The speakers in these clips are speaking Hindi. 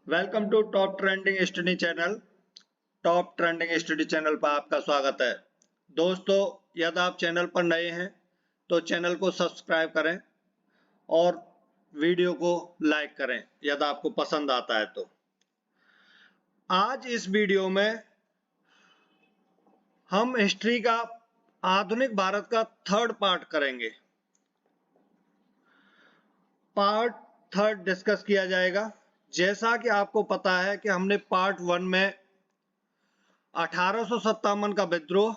Welcome to top trending study channel. Top trending study channel पर आपका स्वागत है। दोस्तों, यदि आप चैनल पर नए हैं तो चैनल को सब्सक्राइब करें और वीडियो को लाइक करें यदि आपको पसंद आता है तो। आज इस वीडियो में हम हिस्ट्री का आधुनिक भारत का थर्ड पार्ट करेंगे। पार्ट थर्ड डिस्कस किया जाएगा। जैसा कि आपको पता है कि हमने पार्ट वन में 1857 का विद्रोह,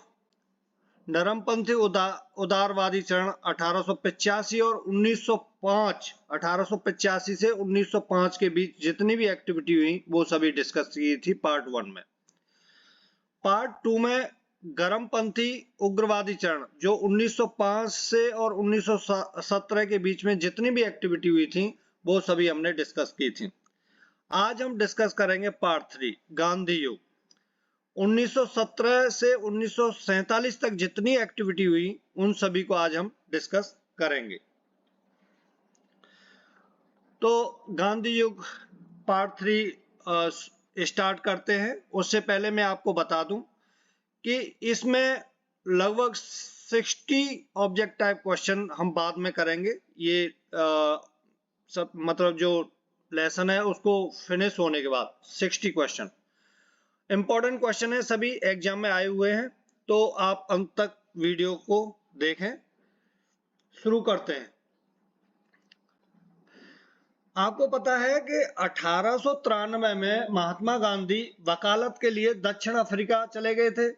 नरमपंथी उदारवादी चरण 1885 और 1905, 1885 से 1905 के बीच जितनी भी एक्टिविटी हुई वो सभी डिस्कस की थी पार्ट वन में। पार्ट टू में गरमपंथी उग्रवादी चरण जो 1905 से और 1917 के बीच में जितनी भी एक्टिविटी हुई थी वो सभी हमने डिस्कस की थी। आज हम डिस्कस करेंगे पार्ट थ्री, गांधी युग। 1917 से 1947 तक जितनी एक्टिविटी हुई उन सभी को आज हम डिस्कस करेंगे। तो गांधी युग पार्ट थ्री स्टार्ट करते हैं। उससे पहले मैं आपको बता दूं कि इसमें लगभग 60 ऑब्जेक्ट टाइप क्वेश्चन हम बाद में करेंगे। ये सब मतलब जो लेसन है उसको फिनिश होने के बाद 60 क्वेश्चन इंपॉर्टेंट क्वेश्चन है, सभी एग्जाम में आए हुए हैं, तो आप अंत तक वीडियो को देखें। शुरू करते हैं। आपको पता है कि 1893 में महात्मा गांधी वकालत के लिए दक्षिण अफ्रीका चले गए थे।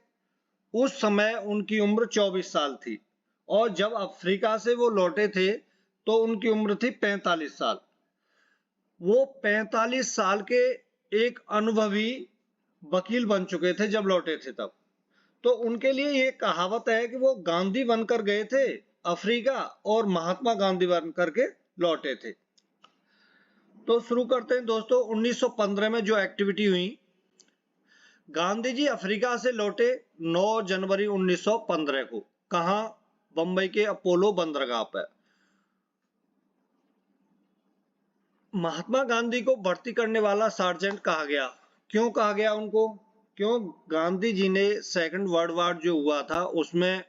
उस समय उनकी उम्र 24 साल थी और जब अफ्रीका से वो लौटे थे तो उनकी उम्र थी 45 साल। वो 45 साल के एक अनुभवी वकील बन चुके थे जब लौटे थे तब। तो उनके लिए ये कहावत है कि वो गांधी बनकर गए थे अफ्रीका और महात्मा गांधी बनकर के लौटे थे। तो शुरू करते हैं दोस्तों। 1915 में जो एक्टिविटी हुई, गांधी जी अफ्रीका से लौटे 9 जनवरी 1915 को। कहां? बंबई के अपोलो बंदरगाह पर। महात्मा गांधी को भर्ती करने वाला सार्जेंट कहा गया। क्यों कहा गया उनको? क्यों? गांधी जी ने सेकंड वर्ल्ड वॉर जो हुआ था उसमें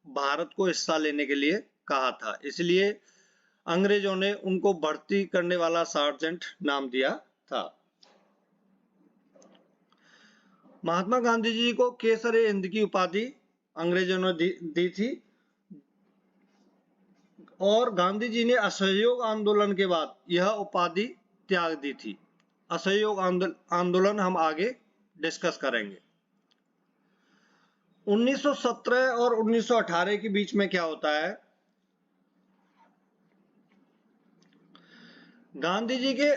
भारत को हिस्सा लेने के लिए कहा था, इसलिए अंग्रेजों ने उनको भर्ती करने वाला सार्जेंट नाम दिया था। महात्मा गांधी जी को केसर हिंद की उपाधि अंग्रेजों ने दी थी और गांधी जी ने असहयोग आंदोलन के बाद यह उपाधि त्याग दी थी। असहयोग आंदोलन हम आगे डिस्कस करेंगे। 1917 और 1918 के बीच में क्या होता है? गांधी जी के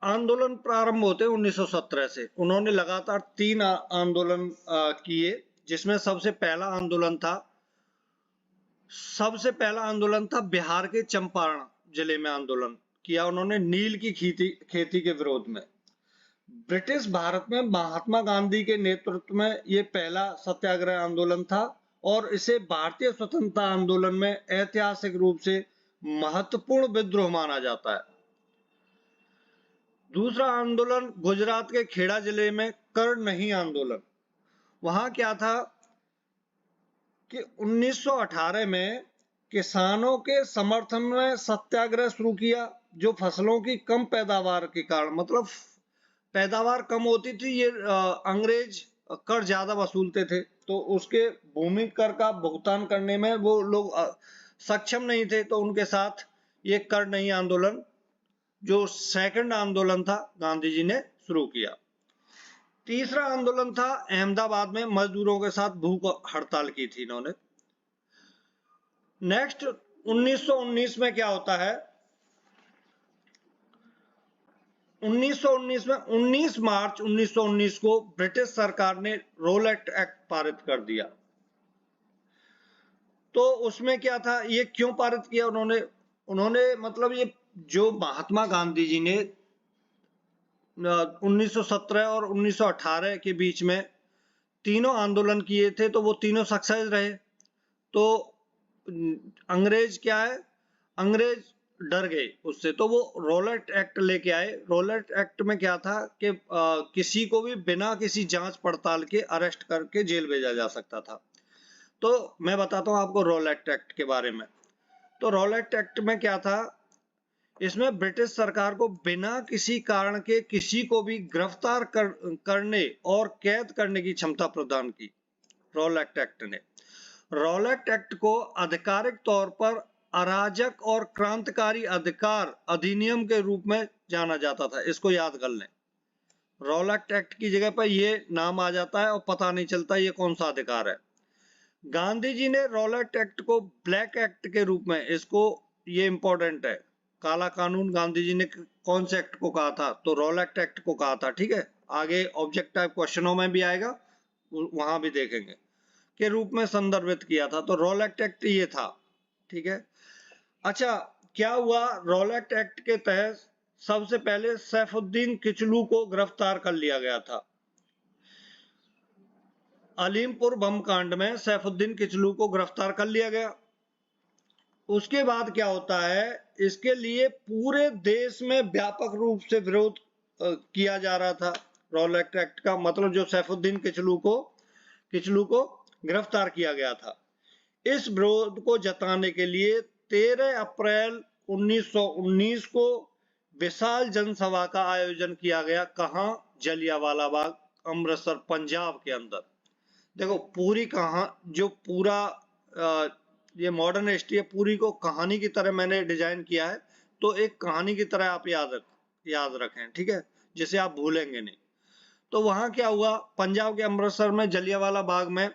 आंदोलन प्रारंभ होते 1917 से। उन्होंने लगातार 3 आंदोलन किए, जिसमें सबसे पहला आंदोलन था बिहार के चंपारण जिले में आंदोलन किया उन्होंने नील की खेती के विरोध में। ब्रिटिश भारत में महात्मा गांधी के नेतृत्व में यह पहला सत्याग्रह आंदोलन था और इसे भारतीय स्वतंत्रता आंदोलन में ऐतिहासिक रूप से महत्वपूर्ण विद्रोह माना जाता है। दूसरा आंदोलन गुजरात के खेड़ा जिले में कर नहीं आंदोलन। वहां क्या था कि 1918 में किसानों के समर्थन में सत्याग्रह शुरू किया, जो फसलों की कम पैदावार के कारण, मतलब पैदावार कम होती थी, ये अंग्रेज कर ज्यादा वसूलते थे तो उसके भूमि कर का भुगतान करने में वो लोग सक्षम नहीं थे, तो उनके साथ ये कर नहीं आंदोलन जो सेकंड आंदोलन था गांधी जी ने शुरू किया। तीसरा आंदोलन था अहमदाबाद में मजदूरों के साथ भूख हड़ताल की थी इन्होंने। नेक्स्ट 1919 में क्या होता है? 1919 में 19 मार्च 1919 को ब्रिटिश सरकार ने रोलेट एक्ट पारित कर दिया। तो उसमें क्या था, ये क्यों पारित किया उन्होंने मतलब ये जो महात्मा गांधी जी ने 1917 और 1918 के बीच में तीनों आंदोलन किए थे तो वो तीनों सक्सेस रहे। तो अंग्रेज क्या है, अंग्रेज डर गए उससे, तो वो रॉलेट एक्ट लेके आए। रॉलेट एक्ट में क्या था कि किसी को भी बिना किसी जांच पड़ताल के अरेस्ट करके जेल भेजा जा सकता था। तो मैं बताता हूँ आपको रॉलेट एक्ट के बारे में। तो रॉलेट एक्ट में क्या था, इसमें ब्रिटिश सरकार को बिना किसी कारण के किसी को भी गिरफ्तार करने और कैद करने की क्षमता प्रदान की रॉलेट एक्ट ने। रॉलेट एक्ट को आधिकारिक तौर पर अराजक और क्रांतिकारी अधिकार अधिनियम के रूप में जाना जाता था। इसको याद कर लें, रॉलेट एक्ट की जगह पर ये नाम आ जाता है और पता नहीं चलता ये कौन सा अधिकार है। गांधी जी ने रॉलेट एक्ट को ब्लैक एक्ट के रूप में, इसको ये इंपॉर्टेंट है, काला कानून गांधी जी ने कौन से एक्ट को कहा था, तो रॉलेट एक्ट को कहा था। ठीक है, आगे ऑब्जेक्टिव क्वेश्चनों में भी आएगा, वहां भी देखेंगे, के रूप में संदर्भित किया था। तो रॉलेट एक्ट ये था। ठीक है, अच्छा क्या हुआ, रॉलेट एक्ट के तहत सबसे पहले सैफुद्दीन किचलू को गिरफ्तार कर लिया गया था। अलीमपुर बम कांड में सैफुद्दीन किचलू को गिरफ्तार कर लिया गया। उसके बाद क्या होता है, इसके लिए पूरे देश में व्यापक रूप से विरोध किया जा रहा था रॉलेट एक्ट का, मतलब जो सैफुद्दीन किचलू को गिरफ्तार किया गया था। इस विरोध को जताने के लिए 13 अप्रैल 1919 को विशाल जनसभा का आयोजन किया गया। कहां, जलियांवाला बाग, अमृतसर, पंजाब के अंदर। देखो पूरी जो पूरा ये मॉडर्न हिस्ट्री है, पूरी को कहानी की तरह मैंने डिजाइन किया है, तो एक कहानी की तरह आप याद रखें, ठीक है, जिसे आप भूलेंगे नहीं। तो वहां क्या हुआ, पंजाब के अमृतसर में जलियांवाला बाग में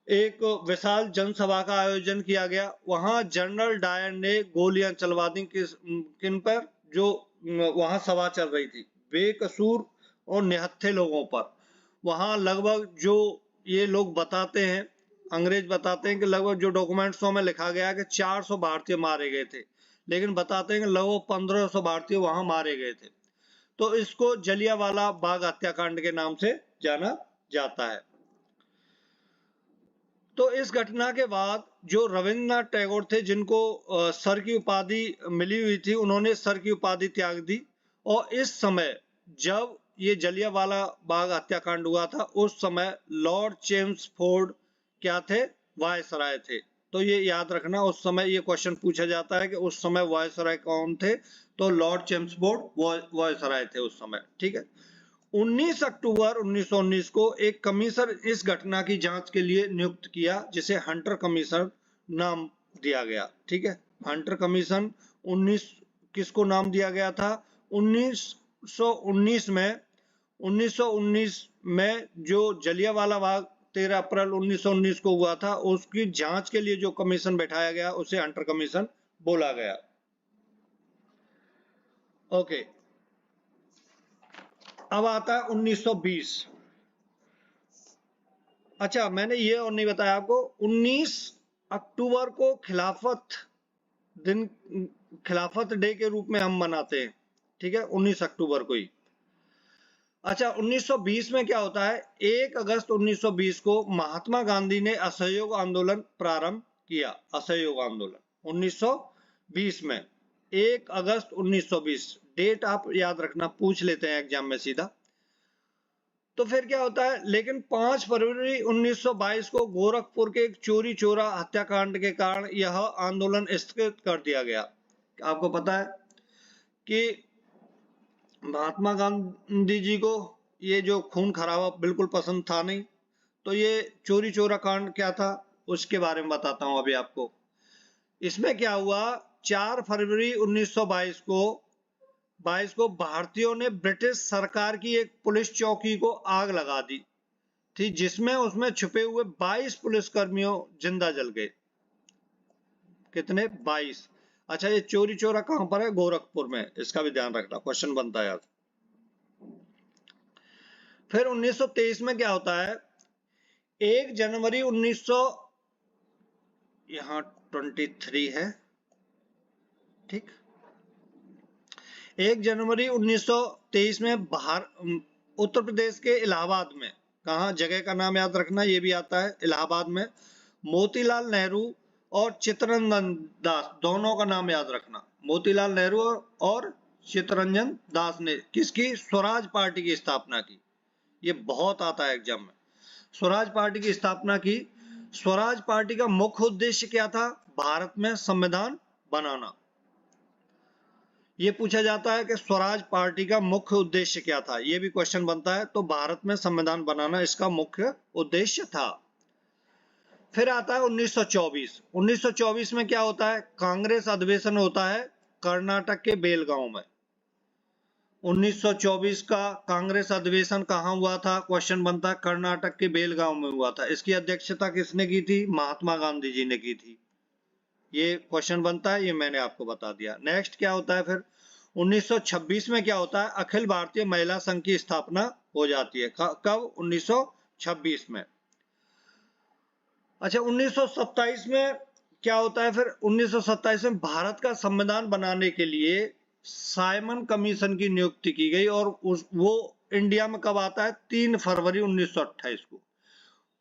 एक विशाल जनसभा का आयोजन किया गया। वहां जनरल डायर ने गोलियां चलवा दी किन पर, जो वहां सभा चल रही थी, बेकसूर और निहत्थे लोगों पर। वहां लगभग, जो ये लोग बताते हैं, अंग्रेज बताते हैं कि लगभग, जो डॉक्यूमेंट्सों में लिखा गया कि 400 भारतीय मारे गए थे, लेकिन बताते हैं कि लगभग 1500 भारतीय वहां मारे गए थे। तो इसको जलियांवाला बाग हत्याकांड के नाम से जाना जाता है। तो इस घटना के बाद जो रविंद्रनाथ टैगोर थे, जिनको सर की उपाधि मिली हुई थी, उन्होंने सर की उपाधि त्याग दी। और इस समय जब ये जलियांवाला बाग हत्याकांड हुआ था, उस समय लॉर्ड चेम्सफोर्ड क्या थे, वायसराय थे। तो ये याद रखना, उस समय ये क्वेश्चन पूछा जाता है कि उस समय वायसराय कौन थे, तो लॉर्ड चेम्सफोर्ड वायसराय थे उस समय। ठीक है, 19 अक्टूबर 1919 को एक कमीशन इस घटना की जांच के लिए नियुक्त किया, जिसे हंटर कमीशन नाम दिया गया। ठीक है, हंटर कमीशन 19 किसको नाम दिया गया था, 1919 में जो जलियांवाला बाग 13 अप्रैल 1919 को हुआ था, उसकी जांच के लिए जो कमीशन बैठाया गया, उसे हंटर कमीशन बोला गया। ओके, अब आता है 1920। अच्छा, मैंने ये और नहीं बताया आपको, 19 अक्टूबर को खिलाफत डे के रूप में हम मनाते हैं। ठीक है, 19 अक्टूबर को ही। अच्छा, 1920 में क्या होता है, 1 अगस्त 1920 को महात्मा गांधी ने असहयोग आंदोलन प्रारंभ किया। असहयोग आंदोलन 1920 में, 1 अगस्त 1920, डेट आप याद रखना, पूछ लेते हैं एग्जाम में सीधा। तो फिर क्या होता है, लेकिन 5 फरवरी 1922 को गोरखपुर के एक चोरी चोरा हत्याकांड के कारण यह आंदोलन स्थगित कर दिया गया। आपको पता है कि महात्मा गांधी जी को ये जो खून खराबा बिल्कुल पसंद था नहीं, तो ये चोरी चोरा कांड क्या था, उसके बारे में बताता हूं अभी आपको। इसमें क्या हुआ, 4 फरवरी 1922 को भारतीयों ने ब्रिटिश सरकार की एक पुलिस चौकी को आग लगा दी थी, जिसमें उसमें छुपे हुए 22 पुलिसकर्मियों जिंदा जल गए। कितने, 22। अच्छा, ये चोरी चोरा कहां पर है, गोरखपुर में, इसका भी ध्यान रखना, क्वेश्चन बनता है यार। फिर 1923 में क्या होता है, 1 जनवरी 1900, यहां 23 है, ठीक, 1 जनवरी 1923 में उत्तर प्रदेश के इलाहाबाद में, कहा, जगह का नाम याद रखना, ये भी आता है, इलाहाबाद में मोतीलाल नेहरू और चित्तरंजन दास, दोनों का नाम याद रखना, मोतीलाल नेहरू और चित्तरंजन दास ने किसकी? स्वराज पार्टी की स्थापना की। ये बहुत आता है एग्जाम में। स्वराज पार्टी की स्थापना की। स्वराज पार्टी का मुख्य उद्देश्य क्या था? भारत में संविधान बनाना। ये पूछा जाता है कि स्वराज पार्टी का मुख्य उद्देश्य क्या था, ये भी क्वेश्चन बनता है। तो भारत में संविधान बनाना इसका मुख्य उद्देश्य था। फिर आता है 1924। 1924 में क्या होता है? कांग्रेस अधिवेशन होता है कर्नाटक के बेलगांव में। 1924 का कांग्रेस अधिवेशन कहां हुआ था? क्वेश्चन बनता है कर्नाटक के बेलगांव में हुआ था। इसकी अध्यक्षता किसने की थी? महात्मा गांधी जी ने की थी। ये क्वेश्चन बनता है, ये मैंने आपको बता दिया। नेक्स्ट क्या होता है फिर? 1926 में क्या होता है? अखिल भारतीय महिला संघ की स्थापना हो जाती है। कब? 1926 में। अच्छा, 1927 में क्या होता है फिर? 1927 में भारत का संविधान बनाने के लिए साइमन कमीशन की नियुक्ति की गई और वो इंडिया में कब आता है? 3 फरवरी 1928 को।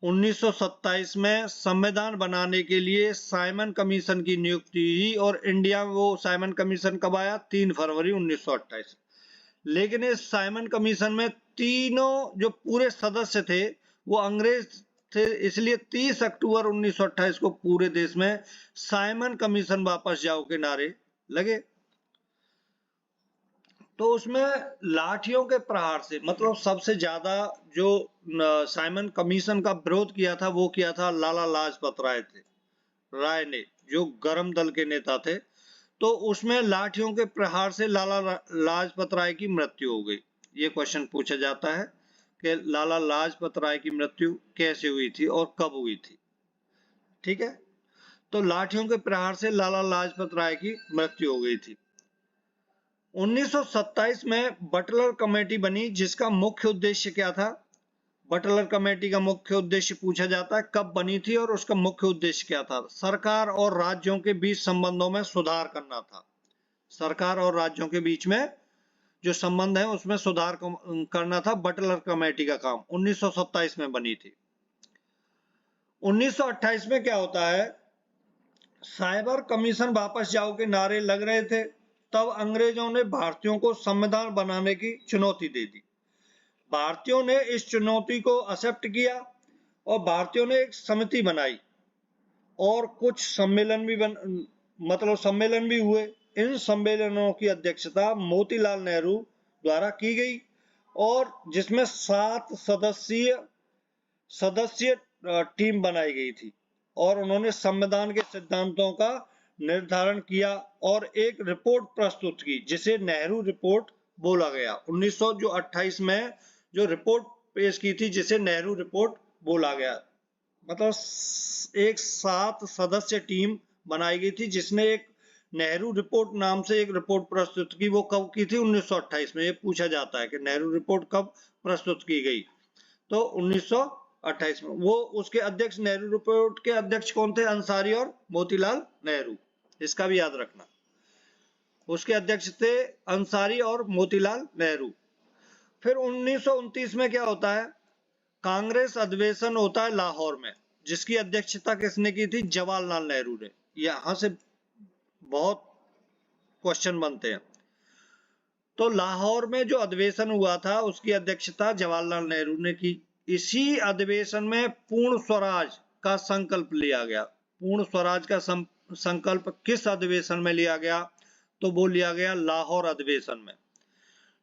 1927 में संविधान बनाने के लिए साइमन कमीशन की नियुक्ति हुई और इंडिया में वो साइमन कमीशन कब आया? 3 फरवरी 1928। लेकिन इस साइमन कमीशन में तीनों जो पूरे सदस्य थे वो अंग्रेज थे, इसलिए 30 अक्टूबर 1928 को पूरे देश में साइमन कमीशन वापस जाओ के नारे लगे। तो उसमें लाठियों के प्रहार से, मतलब सबसे ज्यादा जो साइमन कमीशन का विरोध किया था वो किया था लाला लाजपत राय ने, जो गरम दल के नेता थे। तो उसमें लाठियों के प्रहार से लाला लाजपत राय की मृत्यु हो गई। ये क्वेश्चन पूछा जाता है कि लाला लाजपत राय की मृत्यु कैसे हुई थी और कब हुई थी। ठीक है, तो लाठियों के प्रहार से लाला लाजपत राय की मृत्यु हो गई थी। 1927 में बटलर कमेटी बनी, जिसका मुख्य उद्देश्य क्या था? बटलर कमेटी का मुख्य उद्देश्य पूछा जाता है कब बनी थी और उसका मुख्य उद्देश्य क्या था? सरकार और राज्यों के बीच संबंधों में सुधार करना था। सरकार और राज्यों के बीच में जो संबंध है उसमें सुधार करना था बटलर कमेटी का काम। 1927 में बनी थी। 1928 में क्या होता है? साइबर कमीशन वापस जाओ के नारे लग रहे थे, तब अंग्रेजों ने भारतीयों को संविधान बनाने की चुनौती दे दी। भारतीयों ने इस चुनौती को एक्सेप्ट किया और भारतीयों ने एक समिति बनाई और कुछ सम्मेलन भी सम्मेलन भी हुए। इन सम्मेलनों की अध्यक्षता मोतीलाल नेहरू द्वारा की गई और जिसमें 7 सदस्यीय टीम बनाई गई थी और उन्होंने संविधान के सिद्धांतों का निर्धारण किया और एक रिपोर्ट प्रस्तुत की जिसे नेहरू रिपोर्ट बोला गया। 1928 में जो रिपोर्ट पेश की थी जिसे नेहरू रिपोर्ट बोला गया, मतलब एक 7 सदस्य टीम बनाई गई थी जिसने एक नेहरू रिपोर्ट नाम से एक रिपोर्ट प्रस्तुत की। वो कब की थी? 1928 में। ये पूछा जाता है कि नेहरू रिपोर्ट कब प्रस्तुत की गई, तो 1928 में। वो उसके अध्यक्ष, नेहरू रिपोर्ट के अध्यक्ष कौन थे? अंसारी और मोतीलाल नेहरू, इसका भी याद रखना। उसके अध्यक्ष थे अंसारी और मोतीलाल नेहरू। फिर 1929 में क्या होता है? कांग्रेस अधिवेशन होता है लाहौर में, जिसकी अध्यक्षता किसने की थी? जवाहरलाल नेहरू ने। यहां से बहुत क्वेश्चन बनते हैं। तो लाहौर में जो अधिवेशन हुआ था उसकी अध्यक्षता जवाहरलाल नेहरू ने की। इसी अधिवेशन में पूर्ण स्वराज का संकल्प लिया गया। पूर्ण स्वराज का संकल्प किस अधिवेशन में लिया गया? तो वो लिया गया लाहौर अधिवेशन में।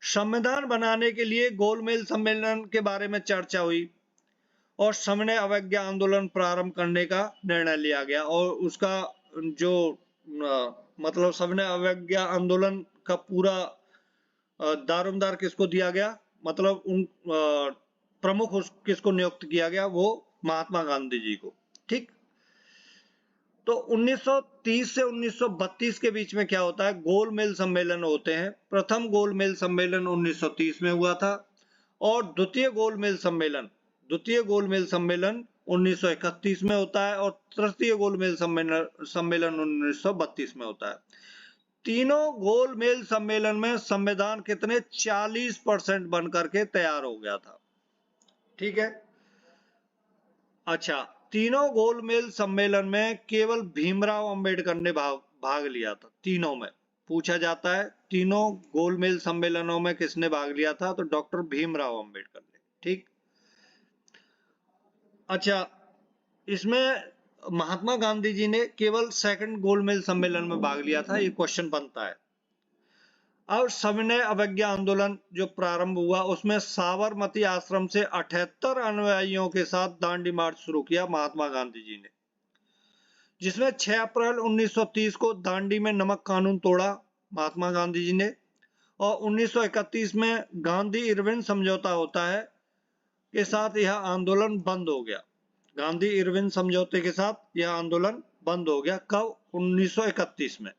संविधान बनाने के लिए गोलमेज सम्मेलन के बारे में चर्चा हुई और सविनय अवज्ञा आंदोलन प्रारंभ करने का निर्णय लिया गया और उसका जो मतलब सविनय अवज्ञा आंदोलन का पूरा दारोमदार किसको दिया गया, मतलब उन प्रमुख किसको नियुक्त किया गया? वो महात्मा गांधी जी को। ठीक, तो 1930 से 1932 के बीच में क्या होता है? गोलमेज सम्मेलन होते हैं। प्रथम गोलमेज सम्मेलन 1930 में हुआ था और द्वितीय गोलमेज सम्मेलन 1931 में होता है और तृतीय गोलमेज सम्मेलन 1932 में होता है। तीनों गोलमेज सम्मेलन में संविधान कितने? 40% बनकर के तैयार हो गया था। ठीक है, अच्छा, तीनों गोलमेज सम्मेलन में केवल भीमराव अंबेडकर ने भाग लिया था, तीनों में। पूछा जाता है तीनों गोलमेज सम्मेलनों में किसने भाग लिया था, तो डॉक्टर भीमराव अंबेडकर ने। ठीक। अच्छा, इसमें महात्मा गांधी जी ने केवल सेकंड गोलमेज सम्मेलन में भाग लिया था, ये क्वेश्चन बनता है। अब सविनय अवज्ञा आंदोलन जो प्रारंभ हुआ उसमें साबरमती आश्रम से 78 अनुयायियों के साथ दांडी मार्च शुरू किया महात्मा गांधी जी ने, जिसमें 6 अप्रैल 1930 को दांडी में नमक कानून तोड़ा महात्मा गांधी जी ने, और 1931 में गांधी इरविन समझौता होता है के साथ यह आंदोलन बंद हो गया। गांधी इरविन समझौते के साथ यह आंदोलन बंद हो गया। कब? 1931 में।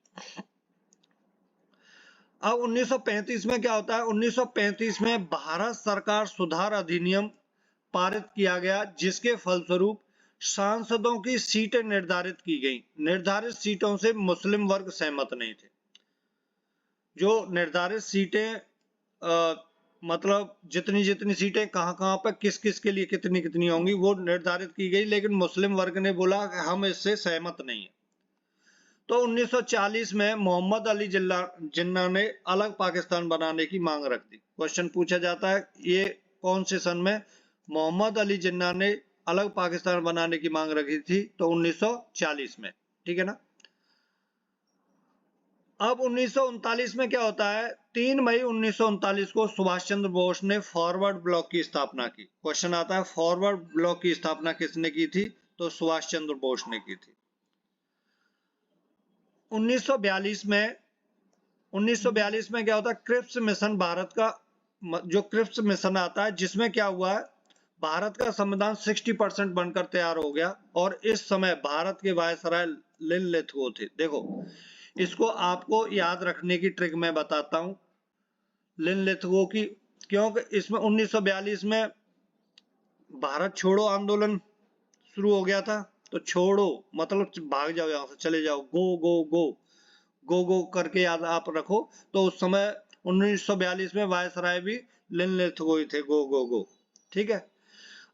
अब 1935 में क्या होता है? 1935 में भारत सरकार सुधार अधिनियम पारित किया गया, जिसके फलस्वरूप सांसदों की सीटें निर्धारित की गई। निर्धारित सीटों से मुस्लिम वर्ग सहमत नहीं थे। जो निर्धारित सीटें मतलब जितनी जितनी सीटें कहां पे किस किस के लिए कितनी कितनी होंगी वो निर्धारित की गई, लेकिन मुस्लिम वर्ग ने बोला कि हम इससे सहमत नहीं है। तो 1940 में मोहम्मद अली जिन्ना ने अलग पाकिस्तान बनाने की मांग रख दी। क्वेश्चन पूछा जाता है ये कौन से सन में मोहम्मद अली जिन्ना ने अलग पाकिस्तान बनाने की मांग रखी थी? तो 1940 में। ठीक है ना। अब 1939 में क्या होता है? 3 मई 1939 को सुभाष चंद्र बोस ने फॉरवर्ड ब्लॉक की स्थापना की। क्वेश्चन आता है फॉरवर्ड ब्लॉक की स्थापना किसने की थी? तो सुभाष चंद्र बोस ने की थी। 1942 में क्या होता है? क्रिप्स मिशन भारत का जो क्रिप्स मिशन आता है, जिसमें क्या हुआ है? भारत का संविधान 60% बनकर तैयार हो गया, और इस समय भारत के वायसराय लिन लिथगो थे। देखो, इसको आपको याद रखने की ट्रिक मैं बताता हूं लिन लिथगो की, क्योंकि इसमें 1942 में भारत छोड़ो आंदोलन शुरू हो गया था। तो छोड़ो मतलब भाग जाओ, यहां से चले जाओ, गो गो गो गो गो करके याद आप रखो। तो उस समय 1942 में वायसराय भी लिन लिथगो ही थे, गो गो गो। ठीक है।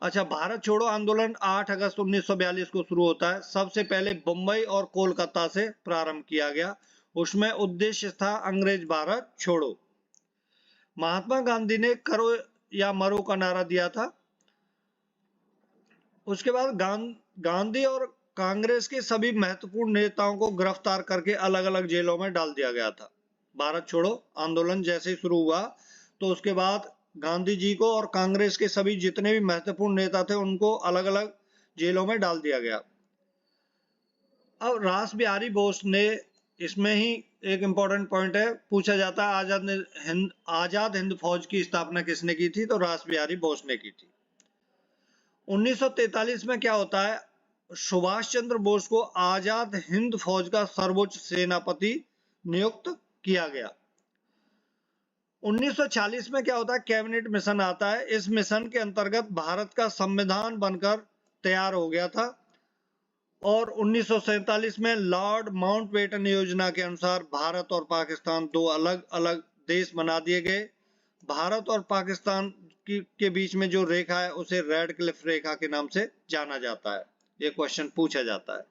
अच्छा, भारत छोड़ो आंदोलन 8 अगस्त 1942 को शुरू होता है। सबसे पहले मुंबई और कोलकाता से प्रारंभ किया गया। उसमें उद्देश्य था अंग्रेज भारत छोड़ो। महात्मा गांधी ने करो या मरो का नारा दिया था। उसके बाद गांधी और कांग्रेस के सभी महत्वपूर्ण नेताओं को गिरफ्तार करके अलग अलग जेलों में डाल दिया गया था। भारत छोड़ो आंदोलन जैसे ही शुरू हुआ तो उसके बाद गांधी जी को और कांग्रेस के सभी जितने भी महत्वपूर्ण नेता थे उनको अलग अलग जेलों में डाल दिया गया। अब रास बिहारी बोस ने, इसमें ही एक इंपॉर्टेंट पॉइंट है, पूछा जाता है आजाद हिंद फौज की स्थापना किसने की थी? तो रास बिहारी बोस ने की थी। 1943 में क्या होता है? सुभाष चंद्र बोस को आजाद हिंद फौज का सर्वोच्च सेनापति नियुक्त किया गया। 1940 में क्या होता है? कैबिनेट मिशन आता है। इस मिशन के अंतर्गत भारत का संविधान बनकर तैयार हो गया था, और 1947 में लॉर्ड माउंटबेटन योजना के अनुसार भारत और पाकिस्तान दो अलग अलग देश बना दिए गए। भारत और पाकिस्तान के बीच में जो रेखा है उसे रेड क्लिफ रेखा के नाम से जाना जाता है। ये क्वेश्चन पूछा जाता है।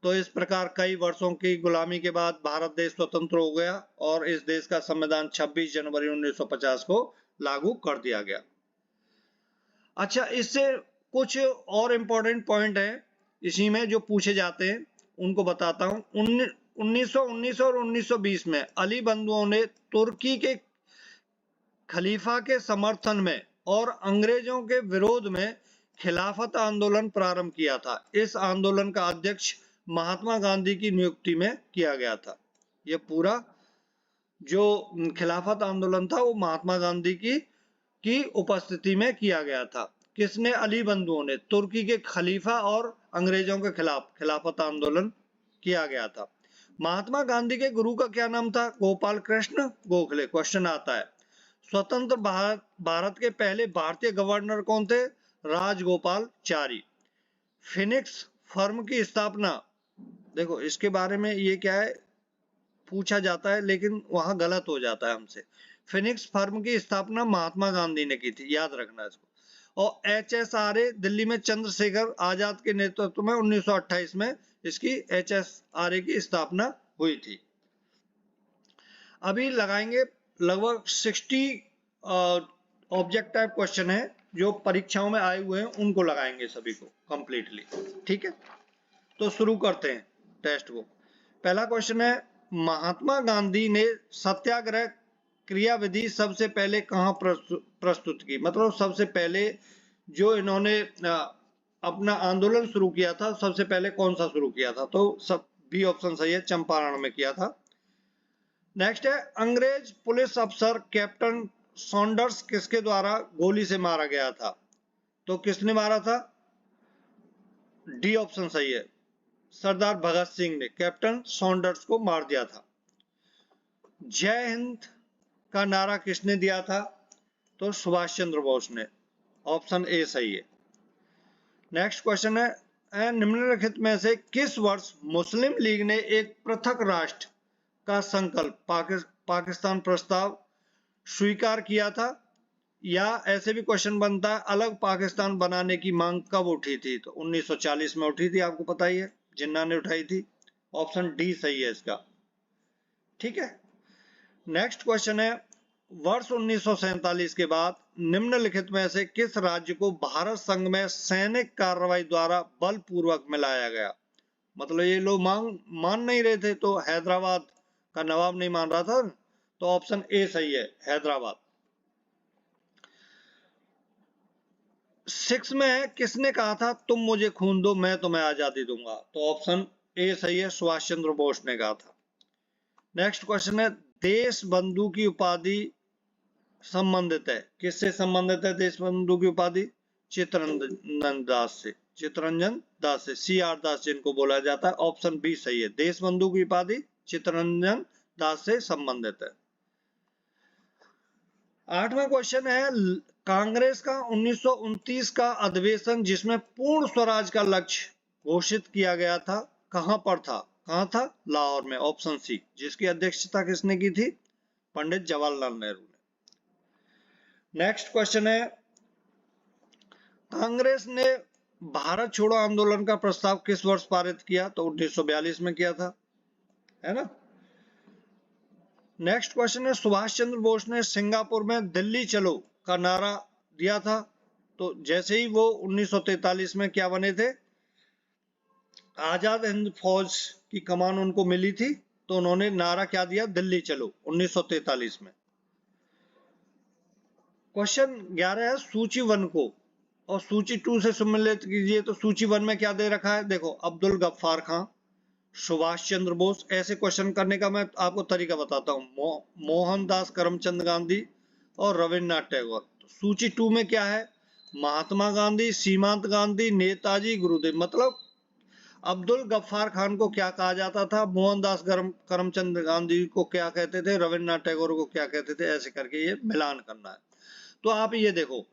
तो इस प्रकार कई वर्षों की गुलामी के बाद भारत देश स्वतंत्र हो गया, और इस देश का संविधान 26 जनवरी 1950 को लागू कर दिया गया। अच्छा, इससे कुछ और इम्पोर्टेंट पॉइंट है इसी में जो पूछे जाते हैं, उनको बताता हूं। 1919 और 1920 में अली बंधुओं ने तुर्की के खलीफा के समर्थन में और अंग्रेजों के विरोध में खिलाफत आंदोलन प्रारंभ किया था। इस आंदोलन का अध्यक्ष महात्मा गांधी की नियुक्ति में किया गया था। यह पूरा जो खिलाफत आंदोलन था वो महात्मा गांधी की उपस्थिति में किया गया था। किसने? अली बंधुओं ने तुर्की के खलीफा और अंग्रेजों के खिलाफ खिलाफत आंदोलन किया गया था। महात्मा गांधी के गुरु का क्या नाम था? गोपाल कृष्ण गोखले। क्वेश्चन आता है स्वतंत्र भारत के पहले भारतीय गवर्नर कौन थे? राजगोपालचारी। फिनिक्स फर्म की स्थापना, देखो इसके बारे में ये क्या है पूछा जाता है, लेकिन वहां गलत हो जाता है हमसे। फिनिक्स फर्म की स्थापना महात्मा गांधी ने की थी, याद रखना इसको। और HSRA दिल्ली में चंद्रशेखर आजाद के नेतृत्व में 1928 में इसकी HSRA की स्थापना हुई थी। अभी लगाएंगे लगभग 60 ऑब्जेक्ट टाइप क्वेश्चन है जो परीक्षाओं में आए हुए हैं, उनको लगाएंगे सभी को कंप्लीटली। ठीक है, तो शुरू करते हैं टेस्ट को। पहला क्वेश्चन है, महात्मा गांधी ने सत्याग्रह क्रियाविधि सबसे पहले कहाँ प्रस्तुत की? मतलब सबसे पहले जो इन्होंने अपना आंदोलन शुरू किया था, सबसे पहले कौन सा शुरू किया था? तो सब बी ऑप्शन सही है, चंपारण में किया था। नेक्स्ट है, अंग्रेज पुलिस अफसर कैप्टन सॉन्डर्स किसके द्वारा गोली से मारा गया था? तो किसने मारा था? डी ऑप्शन सही है, सरदार भगत सिंह ने कैप्टन सॉन्डर्स को मार दिया था। जय हिंद का नारा किसने दिया था? तो सुभाष चंद्र बोस ने, ऑप्शन ए सही है। नेक्स्ट क्वेश्चन है, निम्नलिखित में से किस वर्ष मुस्लिम लीग ने एक पृथक राष्ट्र का संकल्प पाकिस्तान प्रस्ताव स्वीकार किया था? या ऐसे भी क्वेश्चन बनता है, अलग पाकिस्तान बनाने की मांग कब उठी थी? तो 1940 में उठी थी, आपको पता ही है, जिन्ना ने उठाई थी। ऑप्शन डी सही है इसका। ठीक है, नेक्स्ट क्वेश्चन है, वर्ष 1947 के बाद निम्नलिखित में से किस राज्य को भारत संघ में सैनिक कार्रवाई द्वारा बलपूर्वक मिलाया गया? मतलब ये लोग मान नहीं रहे थे, तो हैदराबाद का नवाब नहीं मान रहा था, तो ऑप्शन ए सही है, हैदराबाद। 6 में किसने कहा था, तुम मुझे खून दो मैं तुम्हें आजादी दूंगा? तो ऑप्शन ए सही है, सुभाष चंद्र बोस ने कहा था। नेक्स्ट क्वेश्चन है, देश बंधु की उपाधि संबंधित है, किससे संबंधित है देश बंधु की उपाधि? चित्तरंजन दास से, चित्तरंजन दास से, सी आर दास जिनको बोला जाता है। ऑप्शन बी सही है, देश बंधु की उपाधि चित्तरंजन दास से संबंधित है। 8वां क्वेश्चन है, कांग्रेस का 1929 का अधिवेशन जिसमें पूर्ण स्वराज का लक्ष्य घोषित किया गया था, कहां पर था? कहां था? लाहौर में, ऑप्शन सी। जिसकी अध्यक्षता किसने की थी? पंडित जवाहरलाल नेहरू ने। नेक्स्ट क्वेश्चन है, कांग्रेस ने भारत छोड़ो आंदोलन का प्रस्ताव किस वर्ष पारित किया? तो 1942 में किया था, है ना। नेक्स्ट क्वेश्चन है, सुभाष चंद्र बोस ने सिंगापुर में दिल्ली चलो का नारा दिया था, तो जैसे ही वो 1943 में क्या बने थे, आजाद हिंद फौज की कमान उनको मिली थी, तो उन्होंने नारा क्या दिया? दिल्ली चलो, 1943 में। क्वेश्चन 11 है, सूची 1 को और सूची 2 से सम्मिलित कीजिए। तो सूची 1 में क्या दे रखा है? देखो, अब्दुल गफ्फार खां, सुभाष चंद्र बोस। ऐसे क्वेश्चन करने का मैं आपको तरीका बताता हूँ, मोहनदास करमचंद गांधी और रविन्द्रनाथ टैगोर। सूची 2 में क्या है? महात्मा गांधी, सीमांत गांधी, नेताजी, गुरुदेव। मतलब अब्दुल गफ्फार खान को क्या कहा जाता था, मोहनदास करमचंद गांधी को क्या कहते थे, रविन्द्रनाथ टैगोर को क्या कहते थे, ऐसे करके ये मिलान करना है। तो आप ये देखो,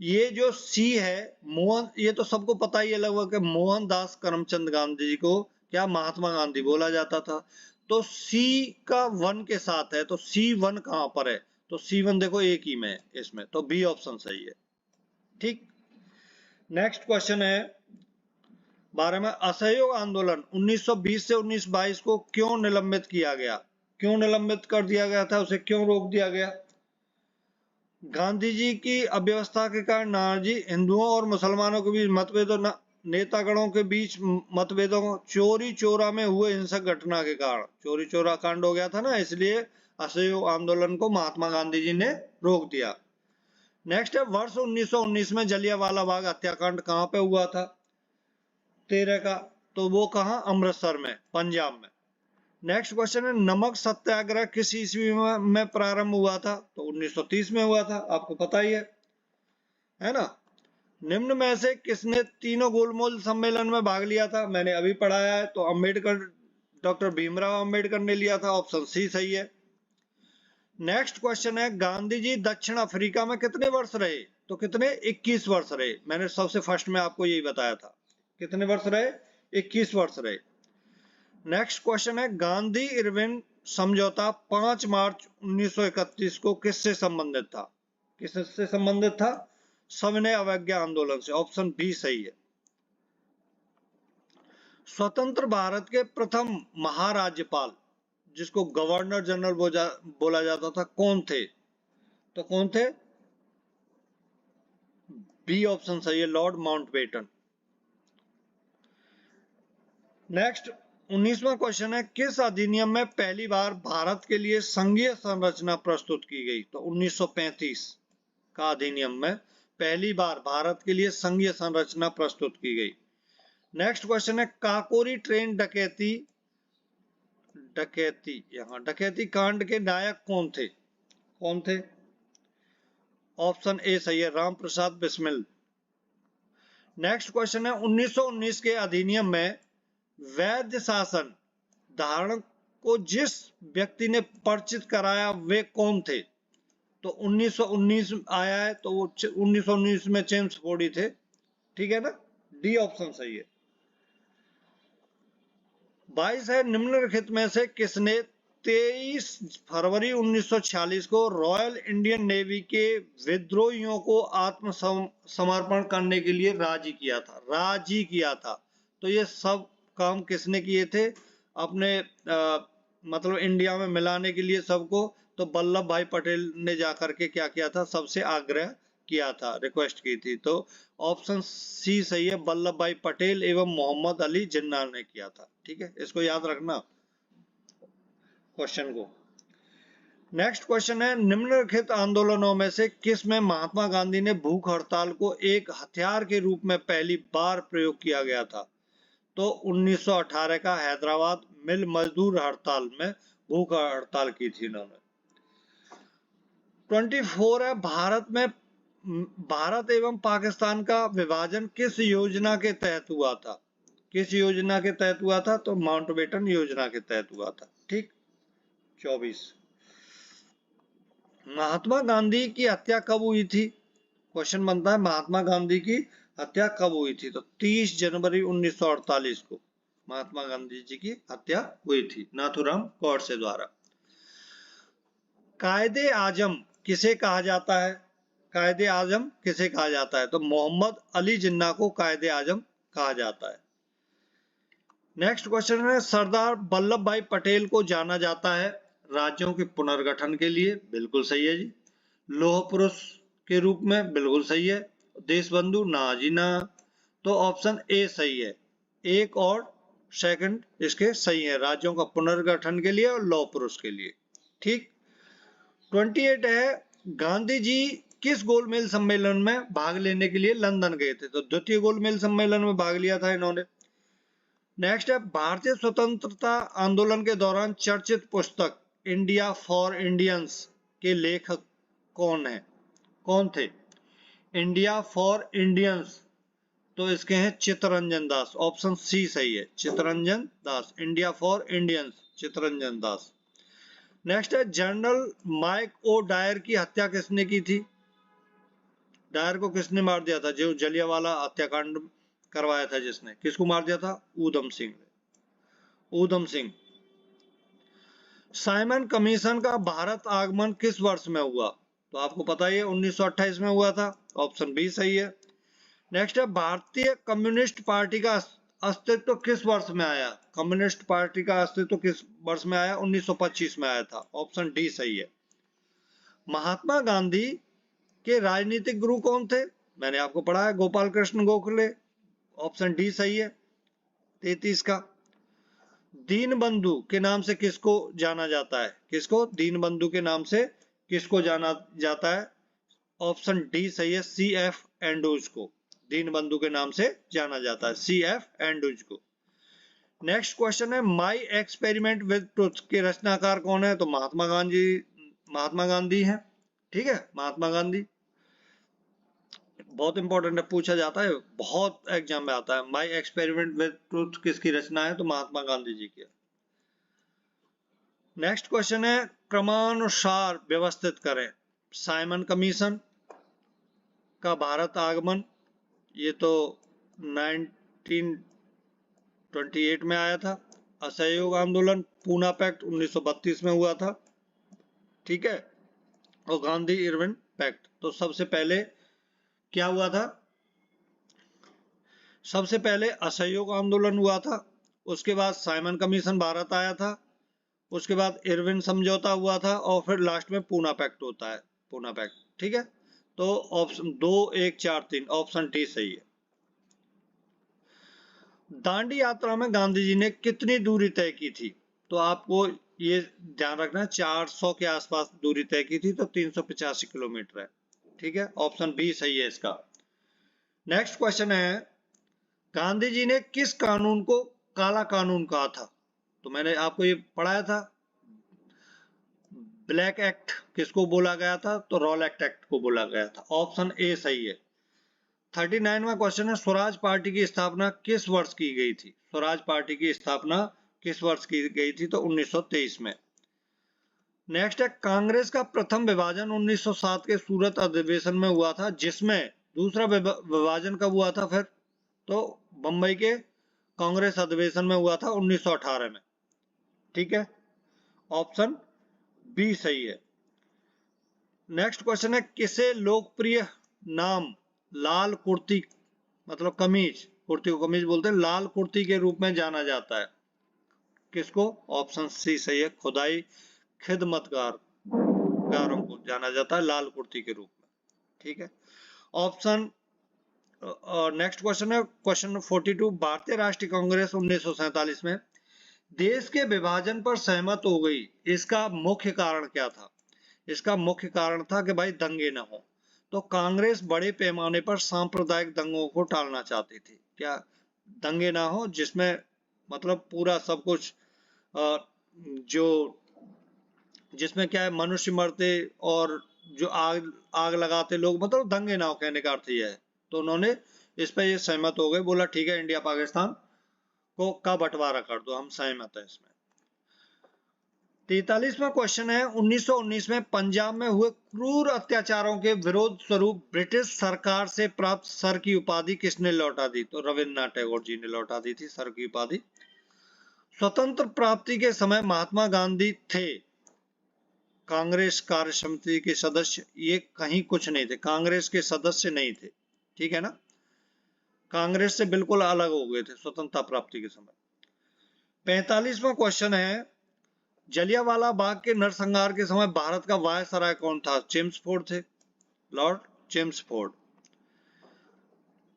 ये जो सी है मोहन, ये तो सबको पता ही है लगभग, मोहनदास करमचंद गांधी जी को क्या महात्मा गांधी बोला जाता था। तो सी का 1 के साथ है, तो C1 कहां पर है? तो C1 देखो एक ही में इसमें, तो बी ऑप्शन सही है। ठीक, नेक्स्ट क्वेश्चन है 12 में, असहयोग आंदोलन 1920 से 1922 को क्यों निलंबित किया गया? क्यों निलंबित कर दिया गया था, उसे क्यों रोक दिया गया? गांधी जी की अव्यवस्था के कारण, नानाजी, हिंदुओं और मुसलमानों के बीच मतभेदों, नेतागणों के बीच मतभेदों, चोरी चोरा में हुए हिंसक घटना के कारण, चोरी चोरा कांड हो गया था ना, इसलिए असहयोग आंदोलन को महात्मा गांधी जी ने रोक दिया। नेक्स्ट है, वर्ष 1919 में जलियांवाला बाग हत्याकांड कहां पे हुआ था? 13 का, तो वो कहां? अमृतसर में, पंजाब में। नेक्स्ट क्वेश्चन है, नमक सत्याग्रह किस ईस्वी में प्रारंभ हुआ था? तो 1930 में हुआ था, आपको पता ही है ना। निम्न में से किसने तीनों गोलमेज सम्मेलन में भाग लिया था? मैंने अभी पढ़ाया है, तो अम्बेडकर, डॉक्टर भीमराव अम्बेडकर ने लिया था, ऑप्शन सी सही है। नेक्स्ट क्वेश्चन है, गांधी जी दक्षिण अफ्रीका में कितने वर्ष रहे? तो कितने? 21 वर्ष रहे। मैंने सबसे फर्स्ट में आपको यही बताया था, कितने वर्ष रहे? 21 वर्ष रहे। नेक्स्ट क्वेश्चन है, गांधी इरविन समझौता 5 मार्च 1931 को किससे संबंधित था? किससे संबंधित था? सविनय अवज्ञा आंदोलन से, ऑप्शन बी सही है। स्वतंत्र भारत के प्रथम महाराज्यपाल जिसको गवर्नर जनरल बोला जाता था, कौन थे? तो कौन थे? बी ऑप्शन सही है, लॉर्ड माउंटबेटन। नेक्स्ट 19वां क्वेश्चन है, किस अधिनियम में पहली बार भारत के लिए संघीय संरचना प्रस्तुत की गई? तो 1935 का अधिनियम में पहली बार भारत के लिए संघीय संरचना प्रस्तुत की गई। नेक्स्ट क्वेश्चन है, काकोरी ट्रेन डकैती डकैती कांड के नायक कौन थे? कौन थे? ऑप्शन ए सही है, राम प्रसाद बिस्मिल। नेक्स्ट क्वेश्चन है, 1919 के अधिनियम में वैध शासन धारण को जिस व्यक्ति ने परिचित कराया वे कौन थे? तो 1919 आया है, तो वो 1919 में चेम्सफोर्ड थे, ठीक है ना? डी ऑप्शन सही है। 22 है, निम्नलिखित में से किसने 23 फरवरी 1946 को रॉयल इंडियन नेवी के विद्रोहियों को आत्मसमर्पण करने के लिए राजी किया था? तो ये सब काम किसने किए थे? अपने मतलब इंडिया में मिलाने के लिए सबको, तो वल्लभ भाई पटेल ने जाकर के क्या किया था? सबसे आग्रह किया था, रिक्वेस्ट की थी। तो ऑप्शन सी सही है, वल्लभ भाई पटेल एवं मोहम्मद अली जिन्ना ने किया था, ठीक है? इसको याद रखना क्वेश्चन को। नेक्स्ट क्वेश्चन है, निम्नलिखित आंदोलनों में से किस में महात्मा गांधी ने भूख हड़ताल को एक हथियार के रूप में पहली बार प्रयोग किया गया था? तो 1918 का हैदराबाद मिल मजदूर हड़ताल में भूख हड़ताल की थी इन्होंने। 24 है, भारत एवं पाकिस्तान का विभाजन किस योजना के तहत हुआ था? किस योजना के तहत हुआ था? तो माउंटबेटन योजना के तहत हुआ था, ठीक। 24, महात्मा गांधी की हत्या कब हुई थी? क्वेश्चन बनता है, महात्मा गांधी की हत्या कब हुई थी? तो 30 जनवरी 1948 को महात्मा गांधी जी की हत्या हुई थी नाथूराम गॉडसे द्वारा। कायदे आजम किसे कहा जाता है? कायदे आजम किसे कहा जाता है? तो मोहम्मद अली जिन्ना को कायदे आजम कहा जाता है। नेक्स्ट क्वेश्चन है, सरदार वल्लभ भाई पटेल को जाना जाता है राज्यों के पुनर्गठन के लिए, बिल्कुल सही है जी। लौह पुरुष के रूप में, बिल्कुल सही है। देशबंधु ना जी ना, तो ऑप्शन ए सही है, एक और सेकंड इसके सही है, राज्यों का पुनर्गठन के लिए और लौह पुरुष के लिए, ठीक। 28 है, गांधी जी किस गोलमेज सम्मेलन में भाग लेने के लिए लंदन गए थे? तो द्वितीय गोलमेज सम्मेलन में भाग लिया था इन्होंने। नेक्स्ट है, भारतीय स्वतंत्रता आंदोलन के दौरान चर्चित पुस्तक इंडिया फॉर इंडियंस के लेखक कौन थे? इंडिया फॉर इंडियंस, तो इसके हैं चित्तरंजन दास, ऑप्शन सी सही है, Chittaranjan Das. India for Indians, Chittaranjan Das. Next है, जनरल माइक ओ डायर की हत्या किसने की थी? डायर को किसने मार दिया था? जो जलियांवाला हत्याकांड करवाया था जिसने, किसको मार दिया था? ऊधम सिंह। साइमन कमीशन का भारत आगमन किस वर्ष में हुआ? तो आपको पता ही है, 1928 में हुआ था, ऑप्शन बी सही है। नेक्स्ट है, भारतीय कम्युनिस्ट पार्टी का अस्तित्व किस वर्ष में आया? कम्युनिस्ट पार्टी का अस्तित्व किस वर्ष में आया? 1925 में आया था, ऑप्शन डी सही है। महात्मा गांधी के राजनीतिक गुरु कौन थे? मैंने आपको पढ़ा है, गोपाल कृष्ण गोखले, ऑप्शन डी सही है 33 का। दीनबंधु के नाम से किसको जाना जाता है? किसको? दीनबंधु के नाम से किसको जाना जाता है? ऑप्शन डी सही है, सी एफ एंड्रूज को दीनबंधु के नाम से जाना जाता है, सी एफ एंड्रूज को। नेक्स्ट क्वेश्चन है, माई एक्सपेरिमेंट विद ट्रुथ के रचनाकार कौन है? तो महात्मा गांधी हैं, ठीक है, महात्मा गांधी। बहुत इंपॉर्टेंट है, पूछा जाता है, बहुत एग्जाम में आता है। माई एक्सपेरिमेंट विद ट्रुथ किसकी रचना है? तो महात्मा गांधी जी की। नेक्स्ट क्वेश्चन है, क्रमानुसार व्यवस्थित करें। साइमन कमीशन का भारत आगमन, ये तो 1928 में आया था। असहयोग आंदोलन, पूना पैक्ट 1932 में हुआ था, ठीक है, और गांधी इरविन पैक्ट। तो सबसे पहले क्या हुआ था? सबसे पहले असहयोग आंदोलन हुआ था, उसके बाद साइमन कमीशन भारत आया था, उसके बाद इरविन समझौता हुआ था और फिर लास्ट में पूना पैक्ट होता है, पूना पैक्ट। ठीक है, तो ऑप्शन 2, 1, 4, 3 ऑप्शन डी सही है। दांडी यात्रा में गांधी जी ने कितनी दूरी तय की थी? तो आपको ये ध्यान रखना, 400 के आसपास दूरी तय की थी, तो 385 किलोमीटर है। ठीक है, ऑप्शन बी सही है इसका। नेक्स्ट क्वेश्चन है, गांधी जी ने किस कानून को काला कानून कहा था? तो मैंने आपको ये पढ़ाया था, ब्लैक एक्ट किसको बोला गया था? तो रॉलेट एक्ट को बोला गया था। ऑप्शन ए सही है। 39वां क्वेश्चन है, स्वराज पार्टी की स्थापना किस वर्ष की गई थी? स्वराज पार्टी की स्थापना किस वर्ष की गई थी? तो 1923 में। नेक्स्ट है, कांग्रेस का प्रथम विभाजन 1907 के सूरत अधिवेशन में हुआ था, जिसमें दूसरा विभाजन कब हुआ था फिर? तो बंबई के कांग्रेस अधिवेशन में हुआ था 1918 में। ठीक है, ऑप्शन बी सही है। नेक्स्ट क्वेश्चन है, किसे लोकप्रिय नाम लाल कुर्ती, मतलब कमीज, कुर्ती को कमीज बोलते हैं, लाल कुर्ती के रूप में जाना जाता है? किसको? ऑप्शन सी सही है, खुदाई खिदमतगारों को जाना जाता है लाल कुर्ती के रूप में। ठीक है, ऑप्शन नेक्स्ट क्वेश्चन है, क्वेश्चन 42, भारतीय राष्ट्रीय कांग्रेस 1947 में देश के विभाजन पर सहमत हो गई, इसका मुख्य कारण क्या था? इसका मुख्य कारण था कि भाई दंगे ना हो। तो कांग्रेस बड़े पैमाने पर सांप्रदायिक दंगों को टालना चाहती थी। क्या दंगे ना हो, जिसमें मतलब पूरा सब कुछ जो जिसमें क्या है, मनुष्य मरते और जो आग लगाते लोग, मतलब दंगे ना हो, कहने का अर्थ यह है। तो उन्होंने इस पे ये सहमत हो गए, बोला ठीक है इंडिया पाकिस्तान को का बंटवारा कर दो, हम सहमत है इसमें। 43वां क्वेश्चन है, 1919 में पंजाब में हुए क्रूर अत्याचारों के विरोध स्वरूप ब्रिटिश सरकार से प्राप्त सर की उपाधि किसने लौटा दी? तो रविन्द्रनाथ टैगोर जी ने लौटा दी थी सर की उपाधि। स्वतंत्र प्राप्ति के समय महात्मा गांधी थे कांग्रेस कार्य समिति के सदस्य, ये कहीं कुछ नहीं थे, कांग्रेस के सदस्य नहीं थे। ठीक है ना, कांग्रेस से बिल्कुल अलग हो गए थे स्वतंत्रता प्राप्ति के समय। 45वां क्वेश्चन है, जलियांवाला बाग के नरसंहार के समय भारत का वायसराय कौन था? चेम्सफोर्ड थे, लॉर्ड चेम्सफोर्ड।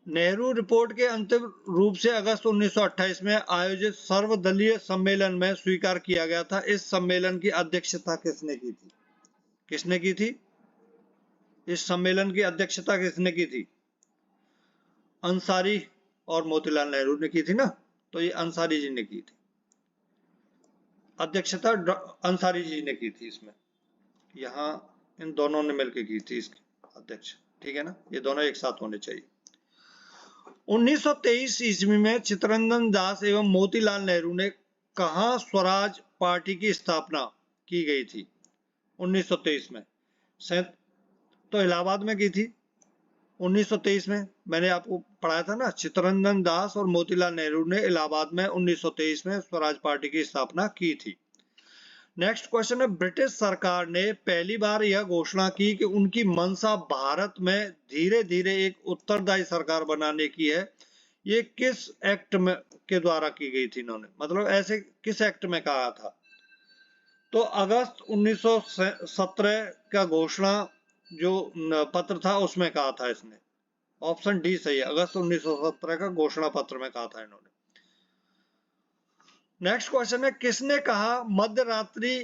नेहरू रिपोर्ट के अंतिम रूप से अगस्त 1928 में आयोजित सर्वदलीय सम्मेलन में स्वीकार किया गया था। इस सम्मेलन की अध्यक्षता किसने की थी? किसने की थी? इस सम्मेलन की अध्यक्षता किसने की थी? अंसारी और मोतीलाल नेहरू ने की थी ना, तो ये अंसारी जी ने की थी अध्यक्षता, अंसारी जी ने की थी इसमें, यहाँ इन दोनों ने मिलकर की थी इसकी अध्यक्ष। ठीक है ना, ये दोनों एक साथ होने चाहिए। 1923 ईस्वी में चित्तरंजन दास एवं मोतीलाल नेहरू ने कहा स्वराज पार्टी की स्थापना की गई थी 1923 में? तो इलाहाबाद में की थी 1923 में। मैंने आपको पढ़ाया था ना, चित्तरंजन दास और मोतीलाल नेहरू ने इलाहाबाद में 1923 में स्वराज पार्टी की स्थापना की थी। नेक्स्ट क्वेश्चन है, ब्रिटिश सरकार ने पहली बार यह घोषणा की कि उनकी मंशा भारत में धीरे धीरे एक उत्तरदायी सरकार बनाने की है। ये किस एक्ट में के द्वारा की गई थी इन्होंने, मतलब ऐसे किस एक्ट में कहा था? तो अगस्त 1917 का घोषणा जो पत्र था उसमें कहा था इसने। ऑप्शन डी सही है, अगस्त 1917 का घोषणा पत्र में कहा था इन्होंने। नेक्स्ट क्वेश्चन है, किसने कहा मध्य रात्रि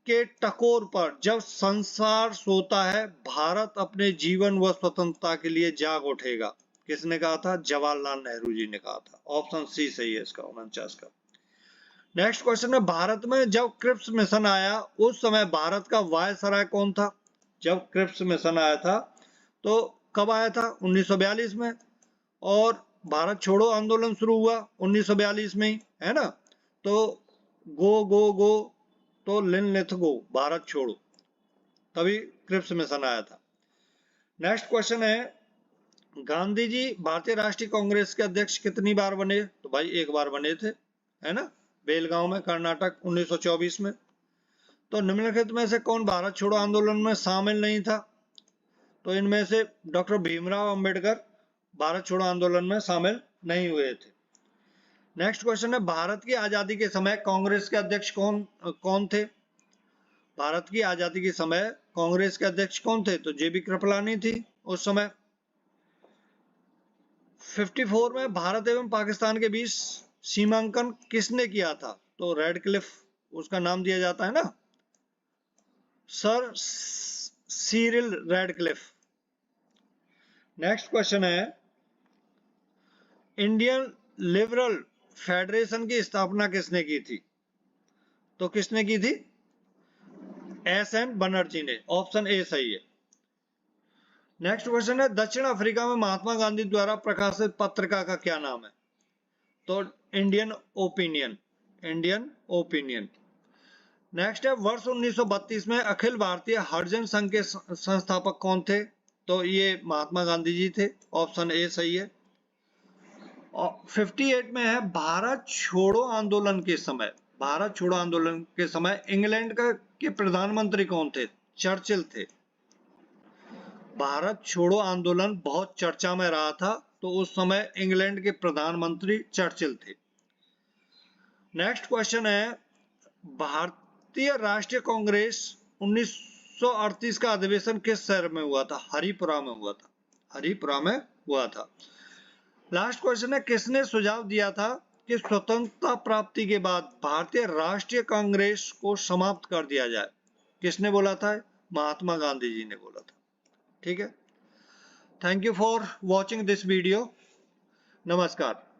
के टकोर पर जब संसार सोता है भारत अपने जीवन व स्वतंत्रता के लिए जाग उठेगा? किसने कहा था? जवाहरलाल नेहरू जी ने कहा था। ऑप्शन सी सही है इसका, 49 का। नेक्स्ट क्वेश्चन है, भारत में जब क्रिप्स मिशन आया उस समय भारत का वायसराय कौन था? जब क्रिप्स मिशन आया था तो कब आया था? 1942 में। और भारत छोड़ो आंदोलन शुरू हुआ 1942 में ही, है ना? तो गो गो गो, तो लिन लेथ गो, भारत छोड़ो, तभी क्रिप्स मिशन आया था। नेक्स्ट क्वेश्चन है, गांधी जी भारतीय राष्ट्रीय कांग्रेस के अध्यक्ष कितनी बार बने? तो भाई एक बार बने थे, है ना, बेलगांव में, कर्नाटक, 1924 में। तो निम्नलिखित में से कौन भारत छोड़ो आंदोलन में शामिल नहीं था? तो इनमें से डॉक्टर भीमराव अंबेडकर भारत छोड़ो आंदोलन में शामिल नहीं हुए थे। नेक्स्ट क्वेश्चन है, भारत की आजादी के समय कांग्रेस के अध्यक्ष कौन थे? भारत की आजादी के समय कांग्रेस के अध्यक्ष कौन थे? तो जेबी कृपलानी थी उस समय। 54 में भारत एवं पाकिस्तान के बीच सीमांकन किसने किया था? तो रेडक्लिफ उसका नाम दिया जाता है ना, sir Cyril Radcliffe. Next question है, इंडियन लिबरल फेडरेशन की स्थापना किसने की थी? तो किसने की थी? एस.एन. बनर्जी ने। ऑप्शन ए सही है। नेक्स्ट क्वेश्चन है, दक्षिण अफ्रीका में महात्मा गांधी द्वारा प्रकाशित पत्रिका का क्या नाम है? तो Indian opinion. Indian opinion. Next है, वर्ष 1932 में अखिल भारतीय हरिजन संघ के संस्थापक कौन थे? तो ये महात्मा गांधी जी थे। ऑप्शन ए सही है। 58 में है, भारत छोड़ो आंदोलन के समय, भारत छोड़ो आंदोलन के समय इंग्लैंड के प्रधानमंत्री कौन थे? चर्चिल थे। भारत छोड़ो आंदोलन बहुत चर्चा में रहा था, तो उस समय इंग्लैंड के प्रधानमंत्री चर्चिल थे। नेक्स्ट क्वेश्चन है, भारतीय राष्ट्रीय कांग्रेस 1938 का अधिवेशन किस शहर में हुआ था? हरिपुरा में हुआ था। हरिपुरा में हुआ था। लास्ट क्वेश्चन है, किसने सुझाव दिया था कि स्वतंत्रता प्राप्ति के बाद भारतीय राष्ट्रीय कांग्रेस को समाप्त कर दिया जाए? किसने बोला था? महात्मा गांधी जी ने बोला था। ठीक है। Thank you for watching this video. नमस्कार।